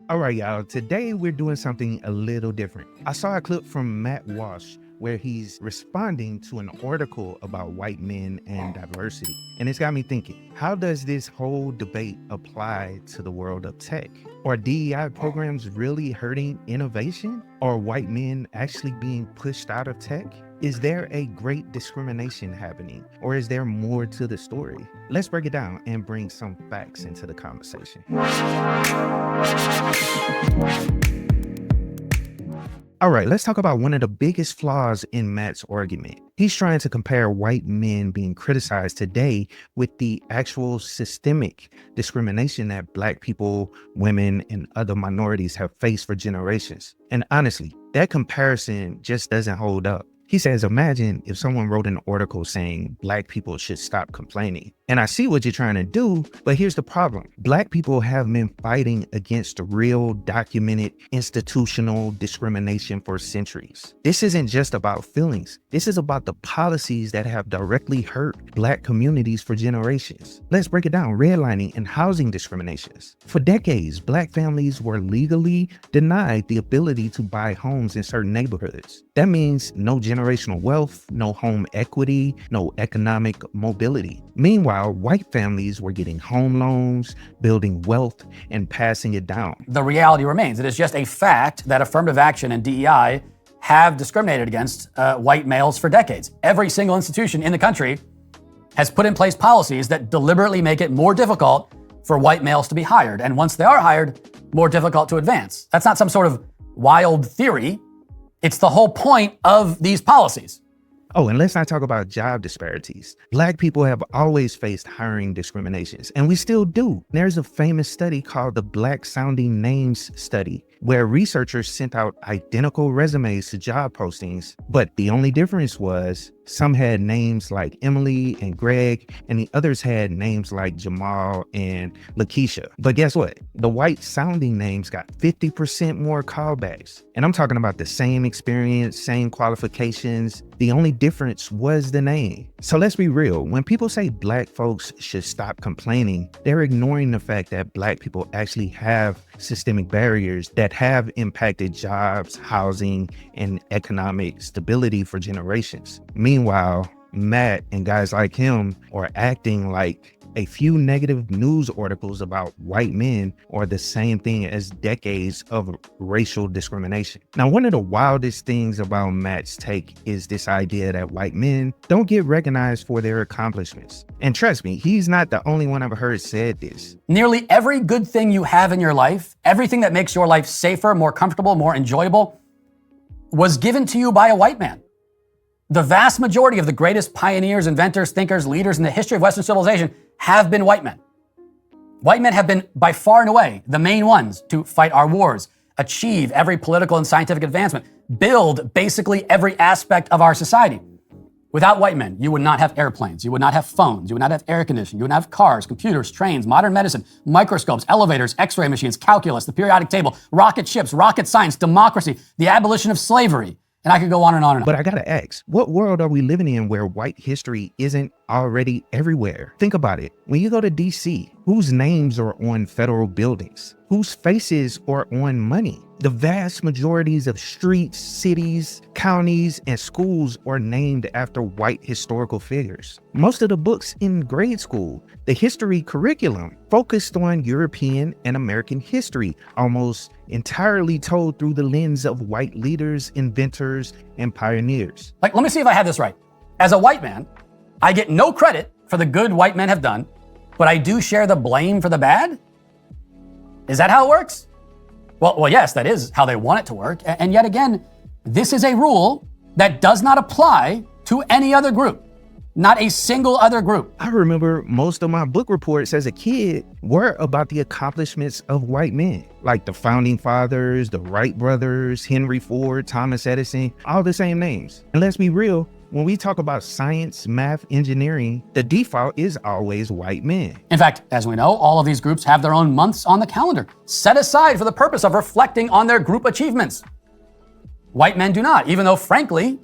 All right, y'all. Today we're doing something a little different. I saw a clip from Matt Walsh where he's responding to an article about white men and diversity. And it's got me thinking, how does this whole debate apply to the world of tech? Are DEI programs really hurting innovation? Are white men actually being pushed out of tech? Is there a great discrimination happening, or is there more to the story? Let's break it down and bring some facts into the conversation. All right, let's talk about one of the biggest flaws in Matt's argument. He's trying to compare white men being criticized today with the actual systemic discrimination that Black people, women, and other minorities have faced for generations. And honestly, that comparison just doesn't hold up. He says, imagine if someone wrote an article saying Black people should stop complaining. And I see what you're trying to do, but here's the problem. Black people have been fighting against real, documented, institutional discrimination for centuries. This isn't just about feelings. This is about the policies that have directly hurt Black communities for generations. Let's break it down. Redlining and housing discriminations. For decades, Black families were legally denied the ability to buy homes in certain neighborhoods. That means no generational wealth, no home equity, no economic mobility. Meanwhile, white families were getting home loans, building wealth, and passing it down. The reality remains. It is just a fact that affirmative action and DEI have discriminated against white males for decades. Every single institution in the country has put in place policies that deliberately make it more difficult for white males to be hired. And once they are hired, more difficult to advance. That's not some sort of wild theory. It's the whole point of these policies. Oh, and let's not talk about job disparities. Black people have always faced hiring discriminations, and we still do. There's a famous study called the Black Sounding Names Study, where researchers sent out identical resumes to job postings, but the only difference was some had names like Emily and Greg, and the others had names like Jamal and Lakeisha. But guess what? The white sounding names got 50% more callbacks. And I'm talking about the same experience, same qualifications. The only difference was the name. So let's be real. When people say Black folks should stop complaining, they're ignoring the fact that Black people actually have systemic barriers that have impacted jobs, housing, and economic stability for generations. Meanwhile, Matt and guys like him are acting like a few negative news articles about white men are the same thing as decades of racial discrimination. Now, one of the wildest things about Matt's take is this idea that white men don't get recognized for their accomplishments. And trust me, he's not the only one I've heard said this. Nearly every good thing you have in your life, everything that makes your life safer, more comfortable, more enjoyable, was given to you by a white man. The vast majority of the greatest pioneers, inventors, thinkers, leaders in the history of Western civilization have been white men. White men have been by far and away the main ones to fight our wars, achieve every political and scientific advancement, build basically every aspect of our society. Without white men, you would not have airplanes, you would not have phones, you would not have air conditioning, you would not have cars, computers, trains, modern medicine, microscopes, elevators, x-ray machines, calculus, the periodic table, rocket ships, rocket science, democracy, the abolition of slavery. And I could go on and on and on. But I gotta ask, what world are we living in where white history isn't already everywhere? Think about it. When you go to DC, whose names are on federal buildings? Whose faces are on money? The vast majorities of streets, cities, counties, and schools are named after white historical figures. Most of the books in grade school, the history curriculum, focused on European and American history, almost entirely told through the lens of white leaders, inventors, and pioneers. Let me see if I have this right. As a white man, I get no credit for the good white men have done, but I do share the blame for the bad? Is that how it works? Well, yes, that is how they want it to work. And yet again, this is a rule that does not apply to any other group. Not a single other group. I remember most of my book reports as a kid were about the accomplishments of white men, like the founding fathers, the Wright brothers, Henry Ford, Thomas Edison, all the same names. And let's be real, when we talk about science, math, engineering, the default is always white men. In fact, as we know, all of these groups have their own months on the calendar, set aside for the purpose of reflecting on their group achievements. White men do not, even though, frankly,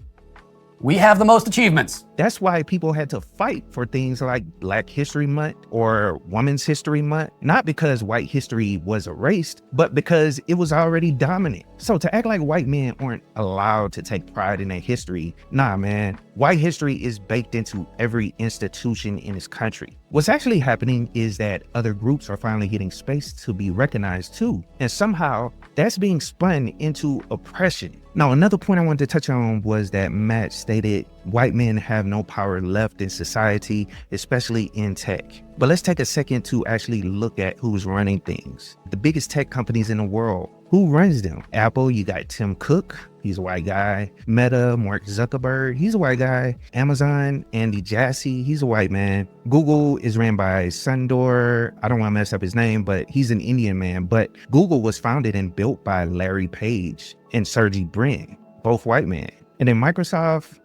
we have the most achievements. That's why people had to fight for things like Black History Month or Women's History Month, not because white history was erased, but because it was already dominant. So to act like white men aren't allowed to take pride in their history, nah, man. White history is baked into every institution in this country. What's actually happening is that other groups are finally getting space to be recognized too. And somehow that's being spun into oppression. Now, another point I wanted to touch on was that Matt stated white men have no power left in society, especially in tech. But let's take a second to actually look at who's running things. The biggest tech companies in the world, who runs them? Apple, you got Tim Cook, he's a white guy. Meta, Mark Zuckerberg, he's a white guy. Amazon, Andy Jassy, he's a white man. Google is ran by Sundar, I don't want to mess up his name, but he's an Indian man. But Google was founded and built by Larry Page and Sergey Brin, both white men. And then Microsoft,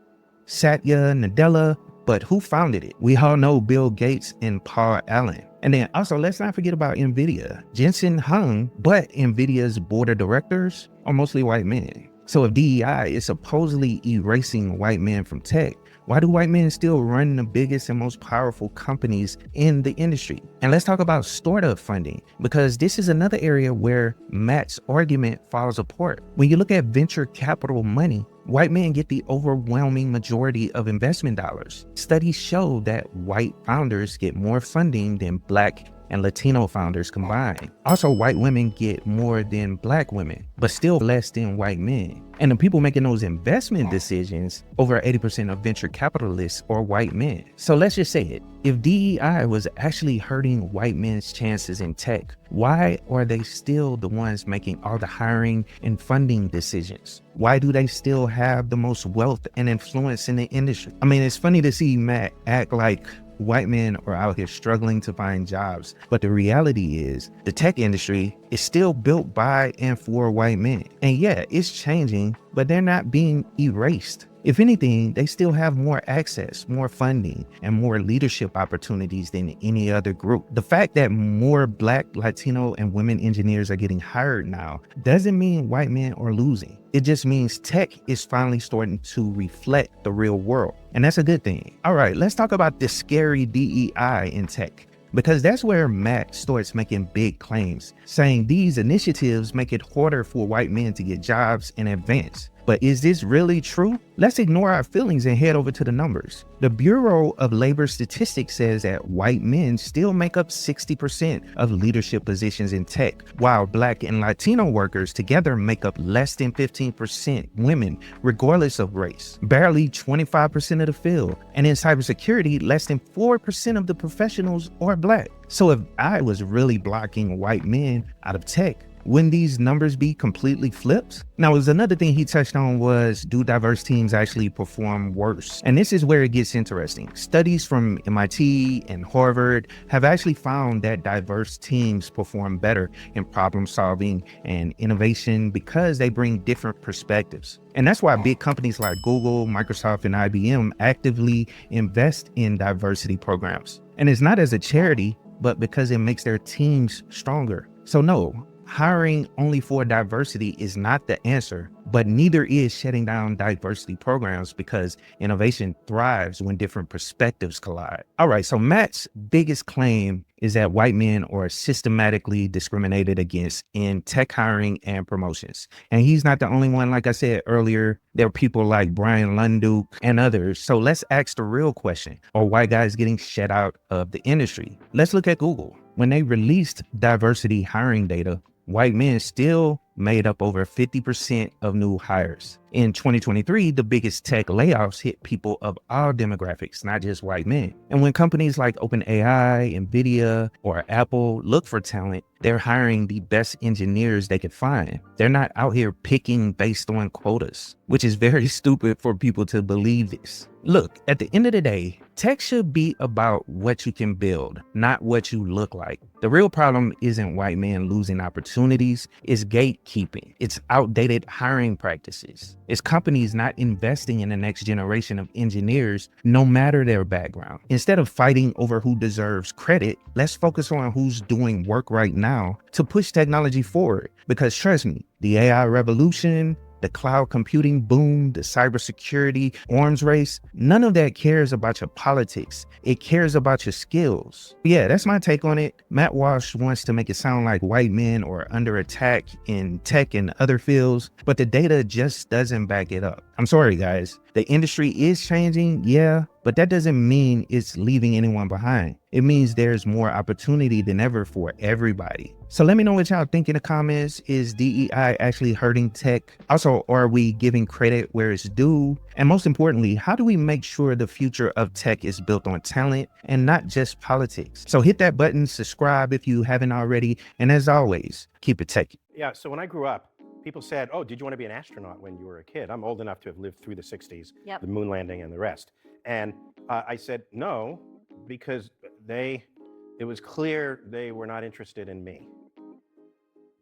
Satya Nadella, but who founded it? We all know Bill Gates and Paul Allen. And then also, let's not forget about NVIDIA. Jensen Huang, but NVIDIA's board of directors are mostly white men. So if DEI is supposedly erasing white men from tech, why do white men still run the biggest and most powerful companies in the industry? And let's talk about startup funding, because this is another area where Matt's argument falls apart. When you look at venture capital money, white men get the overwhelming majority of investment dollars. Studies show that white founders get more funding than Black and Latino founders combined. Also, white women get more than Black women, but still less than white men. And the people making those investment decisions, over 80% of venture capitalists are white men. So let's just say it. If DEI was actually hurting white men's chances in tech, why are they still the ones making all the hiring and funding decisions? Why do they still have the most wealth and influence in the industry? I mean, it's funny to see Matt act like white men are out here struggling to find jobs. But the reality is the tech industry is still built by and for white men. And yeah, it's changing, but they're not being erased. If anything, they still have more access, more funding, and more leadership opportunities than any other group. The fact that more Black, Latino, and women engineers are getting hired now doesn't mean white men are losing. It just means tech is finally starting to reflect the real world. And that's a good thing. All right, let's talk about the scary DEI in tech, because that's where Matt starts making big claims, saying these initiatives make it harder for white men to get jobs and advance. But is this really true? Let's ignore our feelings and head over to the numbers. The Bureau of Labor Statistics says that white men still make up 60% of leadership positions in tech, while Black and Latino workers together make up less than 15% women, regardless of race. Barely 25% of the field. And in cybersecurity, less than 4% of the professionals are Black. So if I was really blocking white men out of tech, wouldn't these numbers be completely flipped? Now, there's another thing he touched on was, do diverse teams actually perform worse? And this is where it gets interesting. Studies from MIT and Harvard have actually found that diverse teams perform better in problem solving and innovation because they bring different perspectives. And that's why big companies like Google, Microsoft, and IBM actively invest in diversity programs. And it's not as a charity, but because it makes their teams stronger. So no, hiring only for diversity is not the answer, but neither is shutting down diversity programs, because innovation thrives when different perspectives collide. All right, so Matt's biggest claim is that white men are systematically discriminated against in tech hiring and promotions. And he's not the only one. Like I said earlier, there are people like Brian Lunduke and others. So let's ask the real question. Are white guys getting shut out of the industry? Let's look at Google. When they released diversity hiring data, white men still made up over 50% of new hires. In 2023, the biggest tech layoffs hit people of all demographics, not just white men. And when companies like OpenAI, NVIDIA, or Apple look for talent, they're hiring the best engineers they could find. They're not out here picking based on quotas, which is very stupid for people to believe this. Look, at the end of the day, tech should be about what you can build, not what you look like. The real problem isn't white men losing opportunities, it's gatekeeping. It's outdated hiring practices. It's companies not investing in the next generation of engineers, no matter their background. Instead of fighting over who deserves credit, let's focus on who's doing work right now to push technology forward. Because trust me, the AI revolution the cloud computing boom, the cybersecurity arms race, none of that cares about your politics. It cares about your skills. Yeah, that's my take on it. Matt Walsh wants to make it sound like white men are under attack in tech and other fields, but the data just doesn't back it up. I'm sorry, guys. The industry is changing, yeah, but that doesn't mean it's leaving anyone behind. It means there's more opportunity than ever for everybody. So let me know what y'all think in the comments. Is DEI actually hurting tech? Also, are we giving credit where it's due? And most importantly, how do we make sure the future of tech is built on talent and not just politics? So hit that button, subscribe if you haven't already, and as always, keep it techie. Yeah, so when I grew up, people said, oh, did you want to be an astronaut when you were a kid? I'm old enough to have lived through the 60s, the moon landing and the rest. And I said no, because it was clear they were not interested in me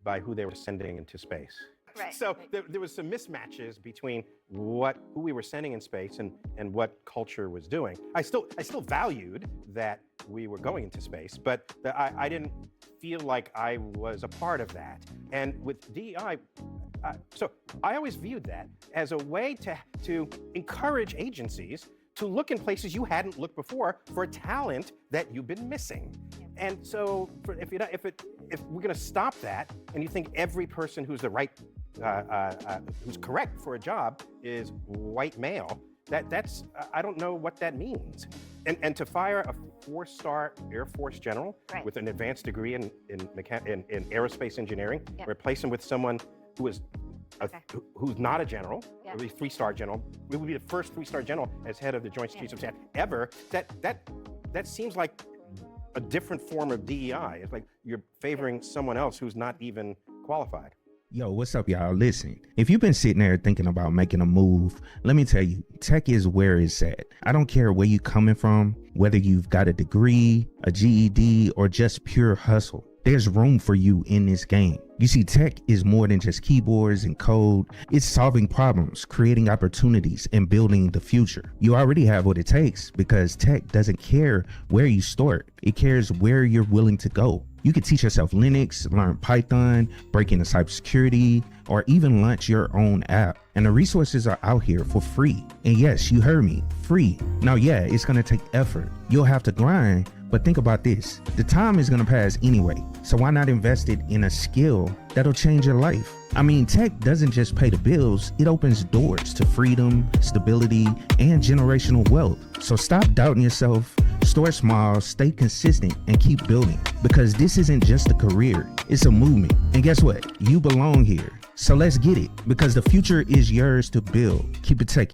by who they were sending into space. Right. So there was some mismatches between who we were sending in space and what culture was doing. I still valued that we were going into space, but I didn't feel like I was a part of that. And with DEI, so I always viewed that as a way to encourage agencies to look in places you hadn't looked before for talent that you've been missing. And so if we're going to stop that, and you think every person who's the right, who's correct for a job is white male, that's I don't know what that means. And to fire a 4-star Air Force general with an advanced degree in aerospace engineering, replace him with someone who is who's not a general, it would be a 3-star general. It would be the first 3-star general as head of the Joint Chiefs of Staff ever. That seems like a different form of DEI. It's like you're favoring someone else who's not even qualified. Yo, what's up, y'all? Listen, if you've been sitting there thinking about making a move, let me tell you, tech is where it's at. I don't care where you're coming from, whether you've got a degree, a GED, or just pure hustle. There's room for you in this game. You see, tech is more than just keyboards and code. It's solving problems, creating opportunities, and building the future. You already have what it takes, because tech doesn't care where you start. It cares where you're willing to go. You can teach yourself Linux, learn Python, break into cybersecurity, or even launch your own app. And the resources are out here for free. And yes, you heard me, free. Now, yeah, it's gonna take effort. You'll have to grind, but think about this. The time is gonna pass anyway. So why not invest it in a skill that'll change your life? I mean, tech doesn't just pay the bills, it opens doors to freedom, stability, and generational wealth. So stop doubting yourself, start small, stay consistent, and keep building. Because this isn't just a career, it's a movement. And guess what? You belong here. So let's get it, because the future is yours to build. Keep it techie.